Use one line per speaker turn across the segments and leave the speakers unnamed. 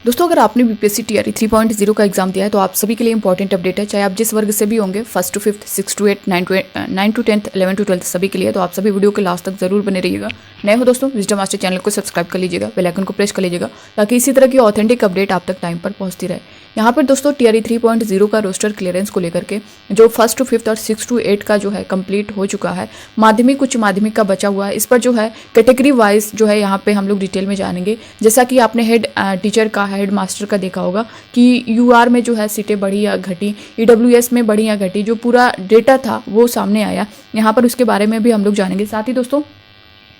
दोस्तों अगर आपने बीपीएससी टीआरई 3.0 का एग्जाम दिया है तो आप सभी के लिए इंपॉर्टेंट अपडेट है, चाहे आप जिस वर्ग से भी होंगे, first to fifth, six to eight, nine to tenth, 11 to 12 सभी के लिए। तो आप सभी वीडियो के लास्ट तक जरूर बने रहिएगा। नए हो दोस्तों, विजडम मास्टर चैनल को सब्सक्राइब कर लीजिएगा, बेल आइकन को प्रेस कर लीजिएगा ताकि इसी तरह की ऑथेंटिक अपडेट आप तक टाइम पर पहुंचती रहे। यहाँ पर दोस्तों टीआरई 3.0 का रोस्टर क्लियरेंस को लेकर के जो फर्स्ट टू फिफ्थ और सिक्स टू एट का जो है कंप्लीट हो चुका है, माध्यमिक उच्च माध्यमिक का बचा हुआ है। इस पर जो है कैटेगरी वाइज जो है यहाँ पे हम लोग डिटेल में जानेंगे। जैसा कि आपने हेड टीचर का, हेड मास्टर का देखा होगा कि यूआर में जो है सीटें बढ़ी या घटी, ईडब्ल्यूएस में बढ़ी या घटी, जो पूरा डेटा था वो सामने आया यहाँ पर, उसके बारे में भी हम लोग जानेंगे। साथ ही दोस्तों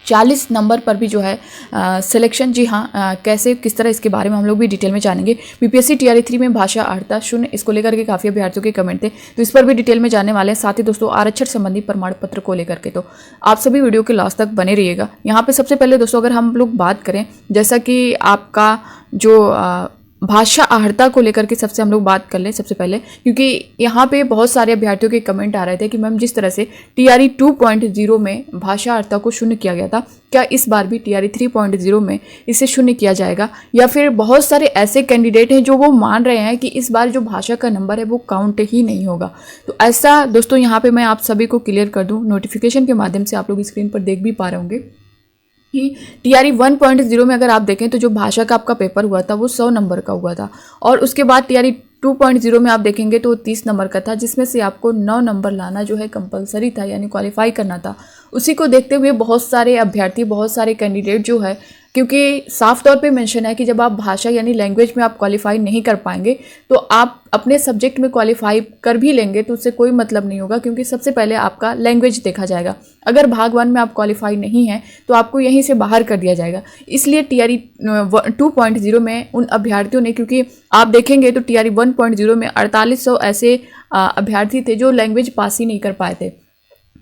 40 नंबर पर भी जो है सिलेक्शन, जी हाँ, कैसे किस तरह, इसके बारे में हम लोग भी डिटेल में जानेंगे। बीपीएससी टीआरई 3 में भाषा अर्हता 0, इसको लेकर के काफ़ी अभ्यर्थियों के कमेंट थे, तो इस पर भी डिटेल में जानने वाले हैं। साथ ही दोस्तों आरक्षण संबंधी प्रमाण पत्र को लेकर के तो आप सभी वीडियो के लास्ट तक बने रहिएगा। यहाँ पे सबसे पहले दोस्तों अगर हम लोग बात करें, जैसा कि आपका जो भाषा अर्हता को लेकर के सबसे हम लोग बात कर लें सबसे पहले, क्योंकि यहाँ पे बहुत सारे अभ्यर्थियों के कमेंट आ रहे थे कि मैम जिस तरह से टीआरई 2.0 में भाषा अर्हता को शून्य किया गया था, क्या इस बार भी टीआरई 3.0 में इसे शून्य किया जाएगा? या फिर बहुत सारे ऐसे कैंडिडेट हैं जो वो मान रहे हैं कि इस बार जो भाषा का नंबर है वो काउंट ही नहीं होगा। तो ऐसा दोस्तों यहाँ पे मैं आप सभी को क्लियर कर दूँ, नोटिफिकेशन के माध्यम से आप लोग स्क्रीन पर देख भी पा रहे होंगे कि टीआरई 1.0 में अगर आप देखें तो जो भाषा का आपका पेपर हुआ था वो 100 नंबर का हुआ था, और उसके बाद टीआरई 2.0 में आप देखेंगे तो 30 नंबर का था, जिसमें से आपको 9 नंबर लाना जो है कंपलसरी था, यानी क्वालिफाई करना था। उसी को देखते हुए बहुत सारे अभ्यर्थी, बहुत सारे कैंडिडेट जो है, क्योंकि साफ तौर पे मेंशन है कि जब आप भाषा यानी लैंग्वेज में आप क्वालिफाई नहीं कर पाएंगे तो आप अपने सब्जेक्ट में क्वालिफाई कर भी लेंगे तो उससे कोई मतलब नहीं होगा, क्योंकि सबसे पहले आपका लैंग्वेज देखा जाएगा। अगर भाग 1 में आप क्वालिफाई नहीं हैं तो आपको यहीं से बाहर कर दिया जाएगा। इसलिए टीआरई 2.0 में उन अभ्यर्थियों ने, क्योंकि आप देखेंगे तो टीआरई 1.0 में 4800 ऐसे अभ्यर्थी थे जो लैंग्वेज पास ही नहीं कर पाए थे,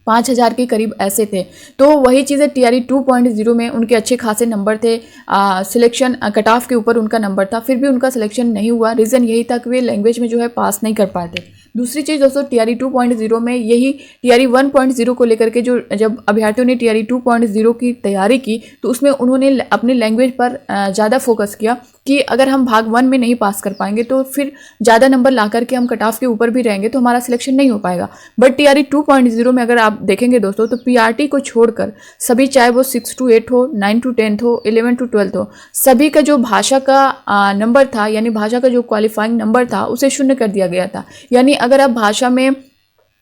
5000 के करीब ऐसे थे। तो वही चीज़ें टीआरई 2.0 में उनके अच्छे खासे नंबर थे, सिलेक्शन कट ऑफ के ऊपर उनका नंबर था, फिर भी उनका सिलेक्शन नहीं हुआ। रीज़न यही था कि वे लैंग्वेज में जो है पास नहीं कर पाए थे। दूसरी चीज़ दोस्तों टीआरई 2.0 में यही टीआरई 1.0 को लेकर के जो जब अभ्यर्थियों ने टीआरई 2.0 की तैयारी की तो उसमें उन्होंने अपनी लैंग्वेज पर ज़्यादा फोकस किया कि अगर हम भाग 1 में नहीं पास कर पाएंगे तो फिर ज़्यादा नंबर ला करके हम कट ऑफ के ऊपर भी रहेंगे तो हमारा सिलेक्शन नहीं हो पाएगा। बट टीआरई 2.0 में अगर आप देखेंगे दोस्तों तो पीआरटी को छोड़कर सभी, चाहे वो 6 टू 8 हो, 9 टू 10 हो, 11 टू 12 हो, सभी का जो भाषा का नंबर था, यानी भाषा का जो क्वालिफाइंग नंबर था उसे शून्य कर दिया गया था। यानी अगर आप भाषा में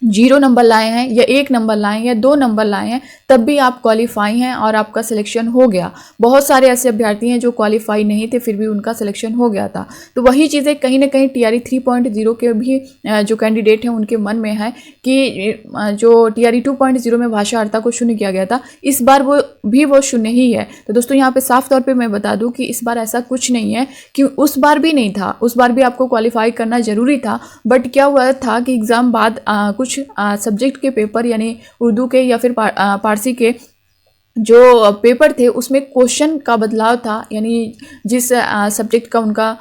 0 नंबर लाए हैं या 1 नंबर लाए हैं या 2 नंबर लाए हैं तब भी आप क्वालिफाई हैं और आपका सिलेक्शन हो गया। बहुत सारे ऐसे अभ्यर्थी हैं जो क्वालिफाई नहीं थे फिर भी उनका सिलेक्शन हो गया था। तो वही चीज़ें कहीं ना कहीं टीआरई 3.0 के भी जो कैंडिडेट हैं उनके मन में है कि जो टीआरई 2.0 में भाषा अर्हता को शून्य किया गया था, इस बार वो शून्य ही है। तो दोस्तों यहाँ पे साफ तौर पर मैं बता दूँ कि इस बार ऐसा कुछ नहीं है, कि उस बार भी नहीं था, उस बार भी आपको क्वालिफाई करना जरूरी था। बट क्या हुआ था कि एग्ज़ाम बाद कुछ सब्जेक्ट के पेपर, यानी उर्दू के या फिर पारसी के जो पेपर थे उसमें क्वेश्चन का बदलाव था, यानी जिस सब्जेक्ट का उनका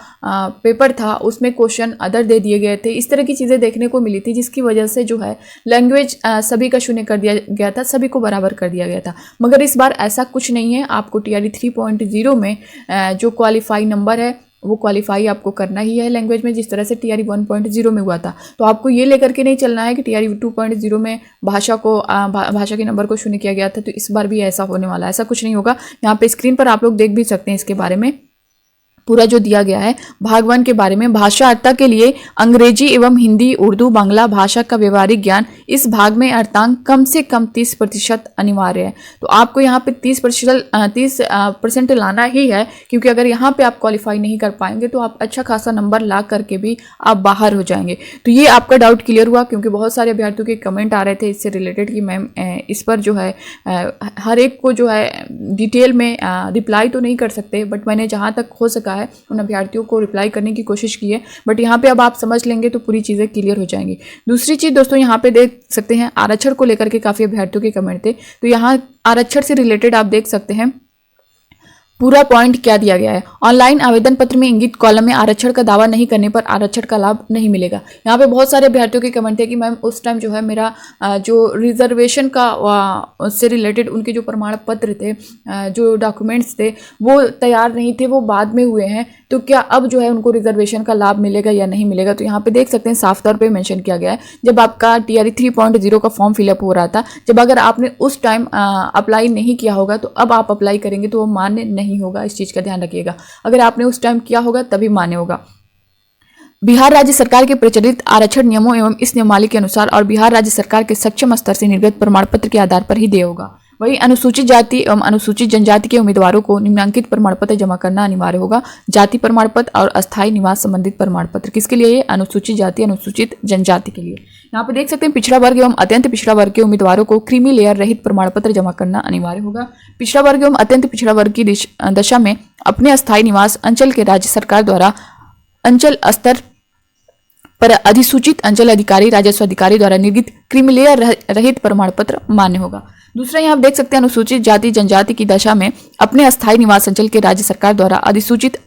पेपर था उसमें क्वेश्चन अदर दे दिए गए थे। इस तरह की चीज़ें देखने को मिली थी, जिसकी वजह से जो है लैंग्वेज सभी का शून्य कर दिया गया था, सभी को बराबर कर दिया गया था। मगर इस बार ऐसा कुछ नहीं है। आपको टीआरई 3.0 में जो क्वालिफाई नंबर है वो क्वालिफाई आपको करना ही है लैंग्वेज में, जिस तरह से टीआरई 1.0 में हुआ था। तो आपको ये लेकर के नहीं चलना है कि टीआरई 2.0 में भाषा के नंबर को शून्य किया गया था तो इस बार भी ऐसा होने वाला है। ऐसा कुछ नहीं होगा। यहाँ पे स्क्रीन पर आप लोग देख भी सकते हैं इसके बारे में पूरा जो दिया गया है भाग 1 के बारे में। भाषा अर्हता के लिए अंग्रेजी एवं हिंदी, उर्दू, बांग्ला भाषा का व्यवहारिक ज्ञान, इस भाग में अर्हतांक कम से कम 30% अनिवार्य है। तो आपको यहाँ पे 30% लाना ही है, क्योंकि अगर यहाँ पे आप क्वालिफाई नहीं कर पाएंगे तो आप अच्छा खासा नंबर ला करके भी आप बाहर हो जाएंगे। तो ये आपका डाउट क्लियर हुआ, क्योंकि बहुत सारे अभ्यर्थियों के कमेंट आ रहे थे इससे रिलेटेड कि मैम इस पर जो है हर एक को जो है डिटेल में रिप्लाई तो नहीं कर सकते, बट मैंने जहाँ तक हो सका है उन अभ्यर्थियों को रिप्लाई करने की कोशिश की है। बट यहाँ पे अब आप समझ लेंगे तो पूरी चीज़ें क्लियर हो जाएंगी। दूसरी चीज़ दोस्तों यहाँ पे देख सकते हैं आरक्षण को लेकर के काफ़ी अभ्यर्थियों के कमेंट थे, तो यहाँ आरक्षण से रिलेटेड आप देख सकते हैं पूरा पॉइंट क्या दिया गया है। ऑनलाइन आवेदन पत्र में इंगित कॉलम में आरक्षण का दावा नहीं करने पर आरक्षण का लाभ नहीं मिलेगा। यहाँ पे बहुत सारे अभ्यर्थियों के कमेंट थे कि मैम उस टाइम जो है मेरा जो रिजर्वेशन का उससे रिलेटेड उनके जो प्रमाण पत्र थे, जो डॉक्यूमेंट्स थे वो तैयार नहीं थे, वो बाद में हुए हैं। तो क्या अब जो है उनको रिजर्वेशन का लाभ मिलेगा या नहीं मिलेगा। तो यहाँ पे देख सकते हैं साफ तौर पे मेंशन किया गया है, जब आपका TRE 3.0 का फॉर्म फिलअप हो रहा था, जब अगर आपने उस टाइम अप्लाई नहीं किया होगा तो अब आप अप्लाई करेंगे तो वो मान्य नहीं होगा। इस चीज़ का ध्यान रखिएगा, अगर आपने उस टाइम किया होगा तभी मान्य होगा। बिहार राज्य सरकार के प्रचलित आरक्षण नियमों एवं इस नियमावली के अनुसार और बिहार राज्य सरकार के सक्षम स्तर से निर्गत प्रमाण पत्र के आधार पर ही देय होगा। वही अनुसूचित जाति एवं अनुसूचित जनजाति के उम्मीदवारों को निम्नांकित प्रमाण पत्र जमा करना अनिवार्य होगा। जाति प्रमाण पत्र और अस्थायी निवास संबंधित प्रमाण पत्र किसके लिए? ये अनुसूचित जाति अनुसूचित जनजाति के लिए। यहाँ पे देख सकते हैं पिछड़ा वर्ग एवं अत्यंत पिछड़ा वर्ग के उम्मीदवारों को क्रीमी लेयर रहित प्रमाण पत्र जमा करना अनिवार्य होगा। पिछड़ा वर्ग एवं अत्यंत पिछड़ा वर्ग की दशा में अपने अस्थायी निवास अंचल के राज्य सरकार द्वारा अंचल स्तर पर अधिसूचित अंचल अधिकारी राजस्व अधिकारी द्वारा निर्गत क्रीमी लेयर रहित प्रमाण पत्र मान्य होगा। दूसरा यहाँ आप देख सकते हैं अनुसूचित जाति जनजाति की दशा में अपने अस्थायी निवास अंचल के राज्य सरकार द्वारा अधिसूचित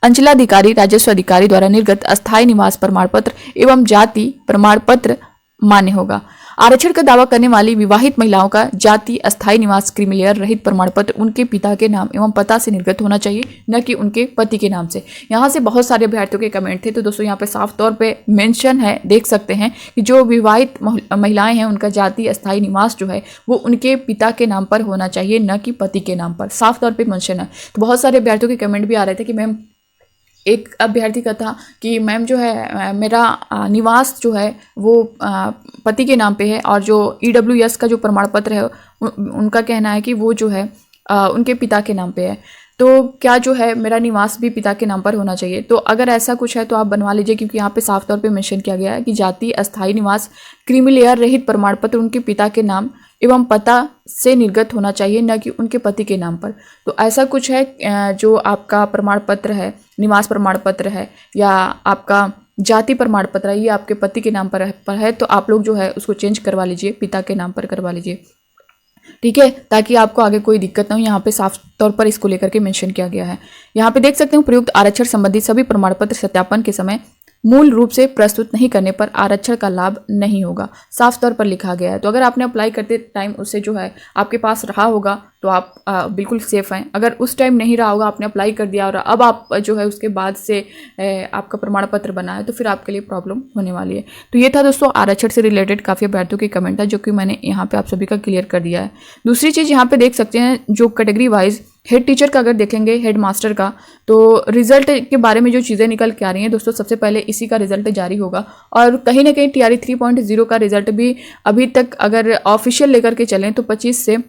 अंचलाधिकारी राजस्व अधिकारी द्वारा निर्गत अस्थायी निवास प्रमाण पत्र एवं जाति प्रमाण पत्र मान्य होगा। आरक्षण का दावा करने वाली विवाहित महिलाओं का जाति अस्थायी निवास क्रीमी लेयर रहित प्रमाण पत्र उनके पिता के नाम एवं पता से निर्गत होना चाहिए, न कि उनके पति के नाम से। यहाँ से बहुत सारे अभ्यर्थियों के कमेंट थे, तो दोस्तों यहाँ पे साफ तौर पे मेंशन है, देख सकते हैं कि जो विवाहित महिलाएं हैं उनका जाति अस्थायी निवास जो है वो उनके पिता के नाम पर होना चाहिए, न कि पति के नाम पर। साफ तौर पर मेंशन है। तो बहुत सारे अभ्यर्थियों के कमेंट भी आ रहे थे कि मैम, एक अभ्यर्थी का था कि मैम जो है मेरा निवास जो है वो पति के नाम पे है और जो EWS का जो प्रमाण पत्र है उनका कहना है कि वो जो है उनके पिता के नाम पे है। तो क्या जो है मेरा निवास भी पिता के नाम पर होना चाहिए? तो अगर ऐसा कुछ है तो आप बनवा लीजिए, क्योंकि यहाँ पे साफ तौर पे मेंशन किया गया है कि जाति अस्थायी निवास क्रीमी लेयर रहित प्रमाण पत्र उनके पिता के नाम एवं पता से निर्गत होना चाहिए, न कि उनके पति के नाम पर। तो ऐसा कुछ है जो आपका प्रमाण पत्र है, निवास प्रमाण पत्र है या आपका जाति प्रमाण पत्र है, ये आपके पति के नाम पर है, तो आप लोग जो है उसको चेंज करवा लीजिए, पिता के नाम पर करवा लीजिए, ठीक है, ताकि आपको आगे कोई दिक्कत ना हो। यहाँ पे साफ तौर पर इसको लेकर के मेंशन किया गया है। यहाँ पे देख सकते हैं प्रयुक्त आरक्षण संबंधी सभी प्रमाण पत्र सत्यापन के समय मूल रूप से प्रस्तुत नहीं करने पर आरक्षण का लाभ नहीं होगा, साफ तौर पर लिखा गया है। तो अगर आपने अप्लाई करते टाइम उससे जो है आपके पास रहा होगा तो आप बिल्कुल सेफ हैं। अगर उस टाइम नहीं रहा होगा, आपने अप्लाई कर दिया और अब आप जो है उसके बाद से आपका प्रमाण पत्र बना है, तो फिर आपके लिए प्रॉब्लम होने वाली है। तो ये था दोस्तों आरक्षण से रिलेटेड काफ़ी अभ्यर्थियों के कमेंट था, जो कि मैंने यहाँ पे आप सभी का क्लियर कर दिया है। दूसरी चीज़ यहाँ पे देख सकते हैं जो कैटेगरी वाइज हेड टीचर का अगर देखेंगे, हेड मास्टर का, तो रिजल्ट के बारे में जो चीज़ें निकल के आ रही हैं दोस्तों, सबसे पहले इसी का रिजल्ट जारी होगा और कहीं ना कहीं TRE 3.0 का रिजल्ट भी अभी तक अगर ऑफिशियल लेकर के चलें तो 25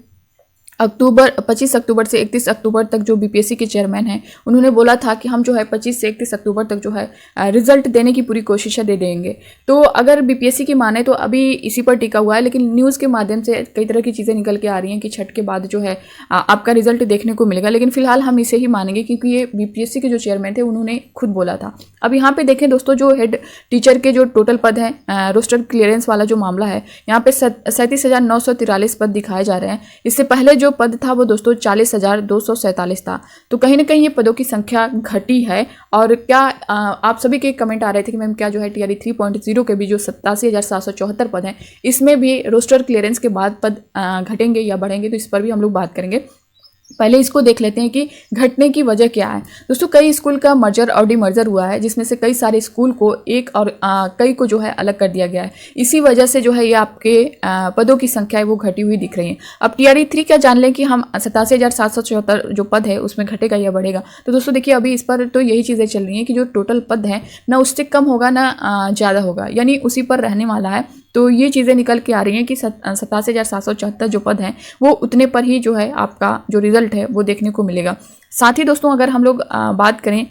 अक्टूबर से 31 अक्टूबर तक जो BPSC के चेयरमैन हैं उन्होंने बोला था कि हम जो है 25 से 31 अक्टूबर तक जो है रिजल्ट देने की पूरी कोशिश दे देंगे। तो अगर BPSC की माने तो अभी इसी पर टिका हुआ है, लेकिन न्यूज़ के माध्यम से कई तरह की चीज़ें निकल के आ रही हैं कि छठ के बाद जो है आपका रिजल्ट देखने को मिलेगा, लेकिन फिलहाल हम इसे ही मानेंगे क्योंकि ये BPSC के जो चेयरमैन थे उन्होंने खुद बोला था। अब यहाँ पे देखें दोस्तों, जो हेड टीचर के जो टोटल पद हैं, रोस्टर क्लियरेंस वाला जो मामला है, यहाँ पे 37,943 पद दिखाए जा रहे हैं। इससे पहले जो पद था वो दोस्तों 40,247 था। तो कहीं ना कहीं ये पदों की संख्या घटी है। और क्या आप सभी के कमेंट आ रहे थे कि मैम क्या जो है TRE 3.0 के भी जो 87,774 पद हैं, इसमें भी रोस्टर क्लियरेंस के बाद पद घटेंगे या बढ़ेंगे? तो इस पर भी हम लोग बात करेंगे। पहले इसको देख लेते हैं कि घटने की वजह क्या है। दोस्तों कई स्कूल का मर्जर और डीमर्जर हुआ है, जिसमें से कई सारे स्कूल को एक और कई को जो है अलग कर दिया गया है। इसी वजह से जो है ये आपके पदों की संख्या है वो घटी हुई दिख रही है। अब TRE 3 क्या जान लें कि हम 87,774 जो पद है उसमें घटेगा या बढ़ेगा। तो दोस्तों देखिए अभी इस पर तो यही चीज़ें चल रही हैं कि जो टोटल पद है ना उससे कम होगा ना ज़्यादा होगा, यानी उसी पर रहने वाला है। तो ये चीज़ें निकल के आ रही हैं कि 87,774 जो पद हैं वो उतने पर ही जो है आपका जो रिजल्ट है वो देखने को मिलेगा। साथ ही दोस्तों अगर हम लोग बात करें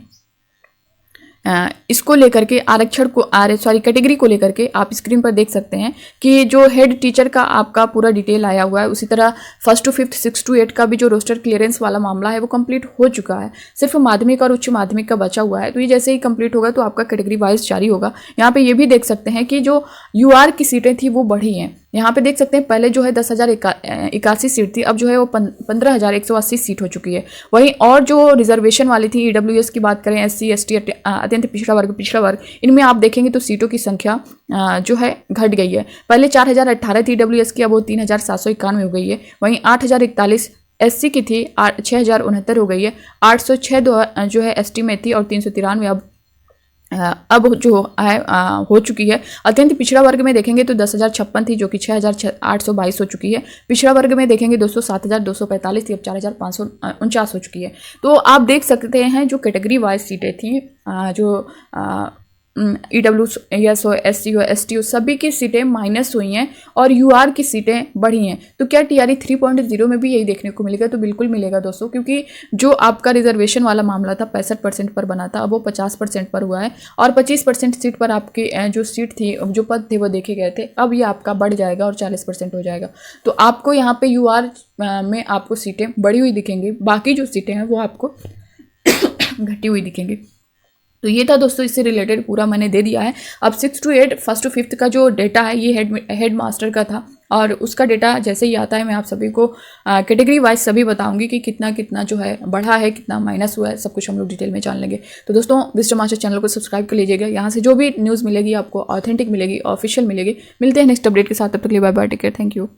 इसको लेकर के आरक्षण को कैटेगरी को लेकर के, आप स्क्रीन पर देख सकते हैं कि जो हेड टीचर का आपका पूरा डिटेल आया हुआ है। उसी तरह 1st to 5th 6 to 8 का भी जो रोस्टर क्लियरेंस वाला मामला है वो कंप्लीट हो चुका है। सिर्फ माध्यमिक और उच्च माध्यमिक का बचा हुआ है। तो ये जैसे ही कंप्लीट होगा तो आपका कैटेगरी वाइज जारी होगा। यहाँ पे ये भी देख सकते हैं कि जो UR की सीटें थी वो बढ़ी हैं। यहाँ पे देख सकते हैं पहले जो है 10,081 सीट थी, अब जो है वो 15,180 सीट हो चुकी है। वहीं और जो रिजर्वेशन वाली थी EWS की बात करें, SC ST अत्यंत पिछड़ा वर्ग, इनमें आप देखेंगे तो सीटों की संख्या जो है घट गई है। पहले 4,018 थी EWS की, अब वो 3,791 हो गई है। वहीं 8,041 SC की थी 6069 हो गई है। 806 जो है ST में थी और 393 अब जो है हो चुकी है। अत्यंत पिछड़ा वर्ग में देखेंगे तो 10,056 थी जो कि 6,822 हो चुकी है। पिछड़ा वर्ग में देखेंगे दोस्तों 7,245 थी, अब 4,549 हो चुकी है। तो आप देख सकते हैं जो कैटेगरी वाइज सीटें थी, जो EWS हो, SC हो, ST हो, सभी की सीटें माइनस हुई हैं और UR की सीटें बढ़ी हैं। तो क्या TRE 3.0 में भी यही देखने को मिलेगा? तो बिल्कुल मिलेगा दोस्तों, क्योंकि जो आपका रिजर्वेशन वाला मामला था 65% पर बना था, अब वो 50% पर हुआ है और 25% सीट पर आपकी जो सीट थी, जो पद थे वो देखे गए थे, अब ये आपका बढ़ जाएगा और 40% हो जाएगा। तो आपको यहाँ पे UR में आपको सीटें बढ़ी हुई दिखेंगी, बाकी जो सीटें हैं वो आपको घटी हुई दिखेंगी। तो ये था दोस्तों, इससे रिलेटेड पूरा मैंने दे दिया है। अब 6 to 8 फर्स्ट टू फिफ्थ का जो डेटा है ये हेड मास्टर का था और उसका डेटा जैसे ही आता है मैं आप सभी को कैटेगरी वाइज सभी बताऊंगी कि कितना कितना जो है बढ़ा है, कितना माइनस हुआ है, सब कुछ हम लोग डिटेल में जान लेंगे। तो दोस्तों विजडम मास्टर चैनल को सब्सक्राइब कर लीजिएगा, यहाँ से जो भी न्यूज़ मिलेगी आपको ऑथेंटिक मिलेगी, ऑफिशियल मिलेगी। मिलते हैं नेक्स्ट अपडेट के साथ, तब तक के लिए bye bye, take care, thank you.